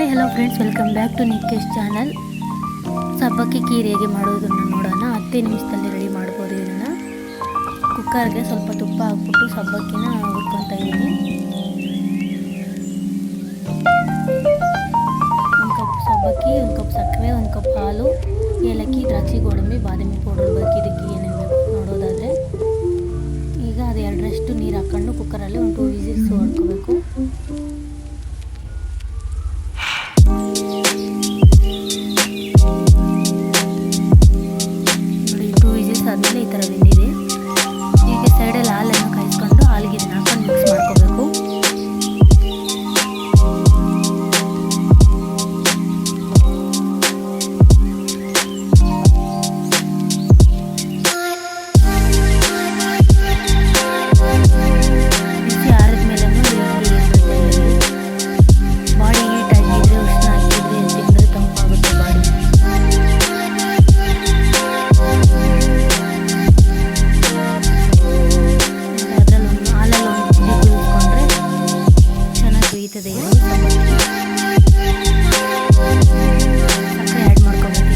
Hi hello friends, welcome back to Nikesh channel. ಸಬ್ಬಕ್ಕಿ ಖೀರ್ ಹೇಗೆ ಮಾಡೋದನ್ನು ನೋಡೋಣ. 10 ನಿಮಿಷದಲ್ಲಿ ರೆಡಿ ಮಾಡ್ಬೋದು. ಇದನ್ನು ಕುಕ್ಕರ್ಗೆ ಸ್ವಲ್ಪ ತುಪ್ಪ ಹಾಕ್ಬಿಟ್ಟು ಸಬ್ಬಕ್ಕಿನ ಹುರ್ಕೊತಾ ಇದ್ದೀನಿ. 1 ಕಪ್ ಸಬ್ಬಕ್ಕಿ, 1 ಕಪ್ ಸಕ್ಕರೆ, 1 ಕಪ್ ಹಾಲು, ಏಲಕ್ಕಿ, ದ್ರಾಕ್ಷಿ, ಗೋಡಂಬಿ, ಬಾದಾಮಿ ಪೌಡರ್ ಬೇಕು. ಇದಕ್ಕೆ ಏನೇನು ಬೇಕು ನೋಡೋದಾದರೆ, ಈಗ ಅದು 2ರಷ್ಟು ನೀರು ಹಾಕ್ಕೊಂಡು ಕುಕ್ಕರಲ್ಲಿ 2 ವಿಸಿಲ್ಸ್ ಹೊಡ್ಕೋಬೇಕು. ಆದಮೇಲೆ ಈ ಥರ ಬೆಂದಿದೆ. ಈಗ ಸೈಡಲ್ಲಿ ಹಾಲನ್ನು ಕಾಯಿಸ್ಕೊಂಡು ಹಾಲಿಗೆ ಇದನ್ನು ಹಾಕೊಂಡು ಮಿಕ್ಸ್ ಮಾಡ್ಕೋಬೇಕು. ಬಿಸಿ ಆರಿದ ಮೇಲೆ ಬಾಡಿ ಹೀಟ್ ಆಗಿದ್ರೆ, ಉಷ್ಣ ಆಗಿದ್ರೆ ತಿಂದರೆ ತಂಪಾಗುತ್ತೆ ಬಾಡಿ. ಸಕ್ಕರೆ ಆ್ಯಡ್ ಮಾಡ್ಕೋಬೇಕು.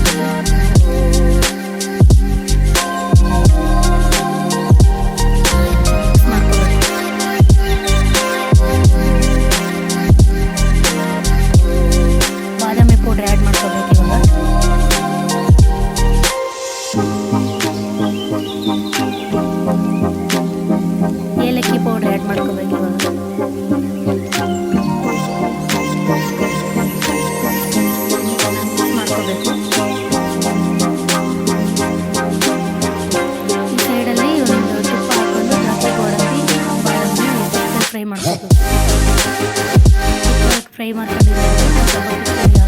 ಬಾದಾಮಿ ಪೌಡ್ರ್ ಆ್ಯಡ್ ಮಾಡ್ಕೋಬೇಕು. ಇವಾಗ ಏಲಕ್ಕಿ ಪೌಡ್ರ್ ಆ್ಯಡ್ ಮಾಡ್ಕೋಬೇಕು. ಫ್ರೈ ಮಾಡ್ಕೋಬೇಕು. ಫ್ರೈ ಮಾಡ್ಕೊಂಡಿದ್ದಾರೆ.